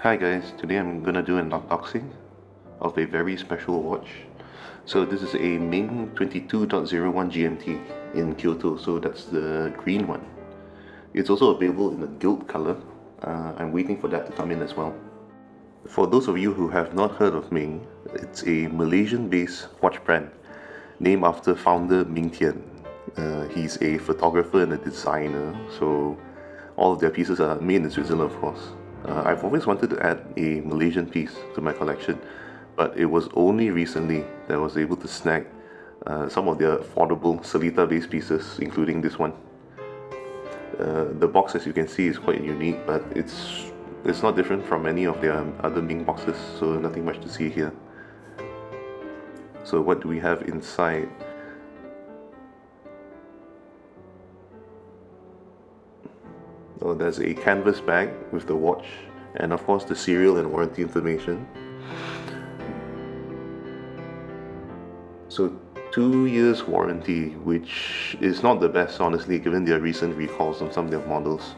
Hi guys, today I'm gonna do an unboxing of a very special watch. So this is a Ming 22.01 GMT in Kyoto, so that's the green one. It's also available in the gilt color. I'm waiting for that to come in as well. For those of you who have not heard of Ming, it's a Malaysian-based watch brand named after founder Ming. He's a photographer and a designer, so all of their pieces are made in Switzerland, of course. I've always wanted to add a Malaysian piece to my collection, but it was only recently that I was able to snag some of their affordable Selita-based pieces, including this one. The box, as you can see, is quite unique, but it's not different from any of their other Ming boxes, so nothing much to see here. So what do we have inside? Oh, there's a canvas bag with the watch, and of course the serial and warranty information. So 2 years warranty, which is not the best honestly given their recent recalls on some of their models,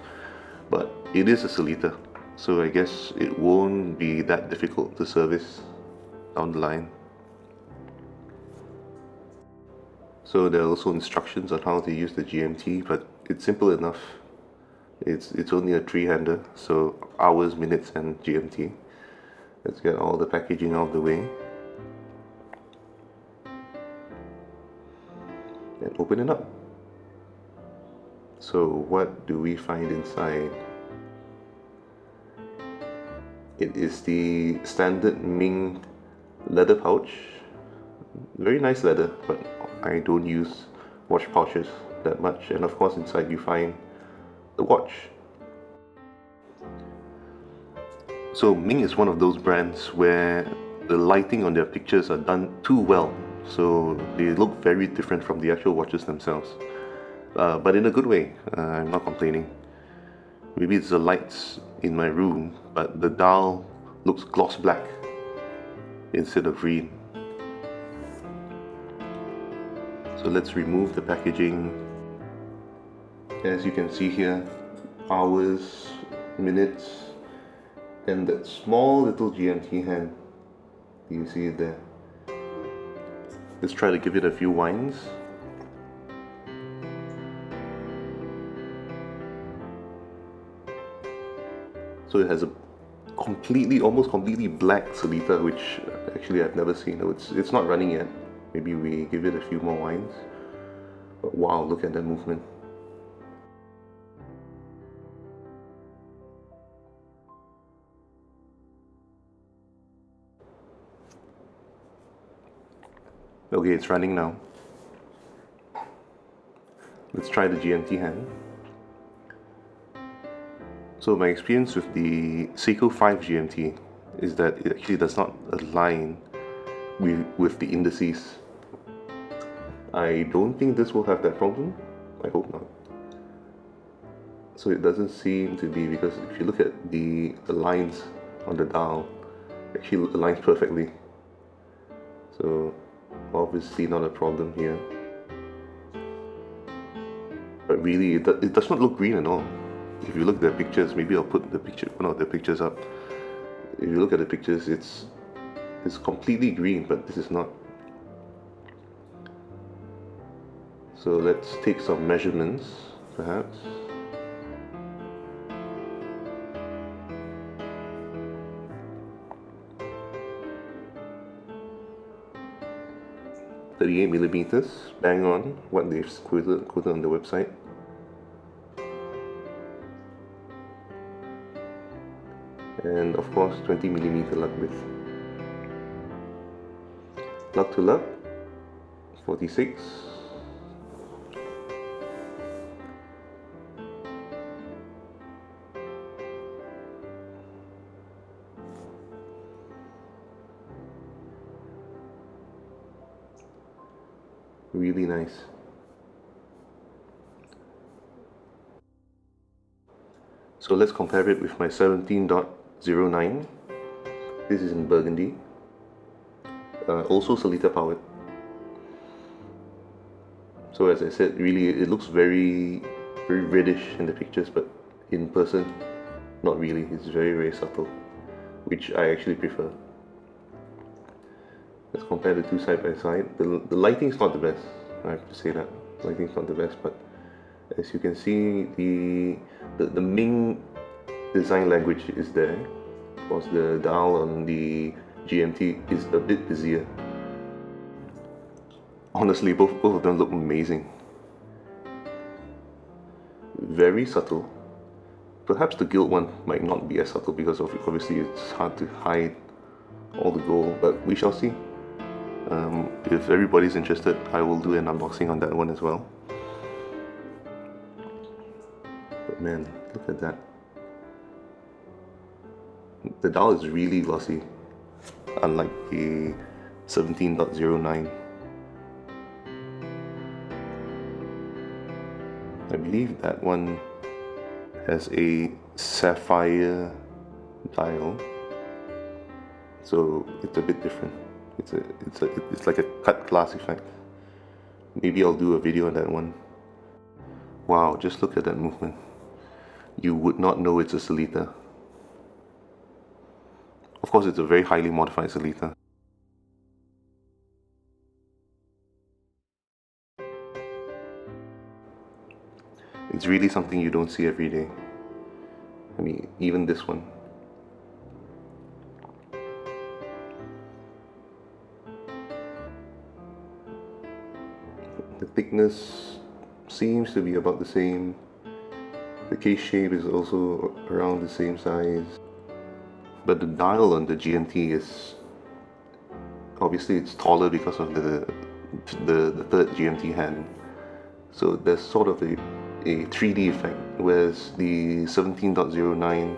but it is a Selita, so I guess it won't be that difficult to service down the line. So there are also instructions on how to use the GMT, but it's simple enough. It's only a three-hander, so hours, minutes, and GMT. Let's get all the packaging out of the way and open it up. So what do we find inside? It is the standard Ming leather pouch. Very nice leather, but I don't use watch pouches that much. And of course inside you find the watch. So Ming is one of those brands where the lighting on their pictures are done too well, so they look very different from the actual watches themselves. But in a good way, I'm not complaining. Maybe it's the lights in my room, but the dial looks gloss black instead of green. So let's remove the packaging. As you can see here, hours, minutes, and that small little GMT hand. Do you see it there? Let's try to give it a few winds. So it has a almost completely black Selita, which actually I've never seen. It's not running yet. Maybe we give it a few more winds. But wow, look at that movement. Okay, it's running now. Let's try the GMT hand. So my experience with the Seiko 5 GMT is that it actually does not align with the indices. I don't think this will have that problem. I hope not. So it doesn't seem to be, because if you look at the lines on the dial, it actually aligns perfectly. So obviously not a problem here. But really, it does not look green at all. If you look at the pictures, maybe I'll put one of the pictures up. If you look at the pictures, it's completely green, but this is not. So let's take some measurements, perhaps. .38mm, bang on what they've quoted on the website. And of course 20mm lug width. Lug to lug, 46. Really nice. So let's compare it with my 17.09. This is in burgundy. Also Selita powered. So as I said, really it looks very reddish in the pictures, but in person, not really. It's very subtle. which I actually prefer. Let's compare the two side by side. The lighting's not the best, I have to say that. Lighting's not the best, but as you can see, the Ming design language is there. Of course, the dial on the GMT is a bit busier. Honestly, both of them look amazing. Very subtle. Perhaps the gilt one might not be as subtle because obviously it's hard to hide all the gold, but we shall see. If everybody's interested, I will do an unboxing on that one as well. But man, look at that. The dial is really glossy, unlike the 17.09. I believe that one has a sapphire dial, so it's a bit different. It's like a cut glass effect. Maybe I'll do a video on that one. Wow, just look at that movement. You would not know it's a Sellita. Of course, it's a very highly modified Sellita. It's really something you don't see every day. I mean, even this one. The thickness seems to be about the same. The case shape is also around the same size. But the dial on the GMT is obviously it's taller because of the third GMT hand. So there's sort of a 3D effect, whereas the 17.09,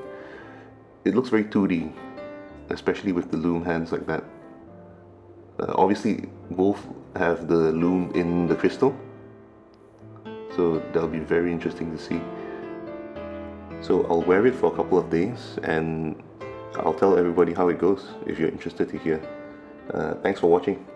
it looks very 2D, especially with the loom hands like that. Obviously, both have the loom in the crystal, so that'll be very interesting to see. So I'll wear it for a couple of days and I'll tell everybody how it goes if you're interested to hear. Thanks for watching.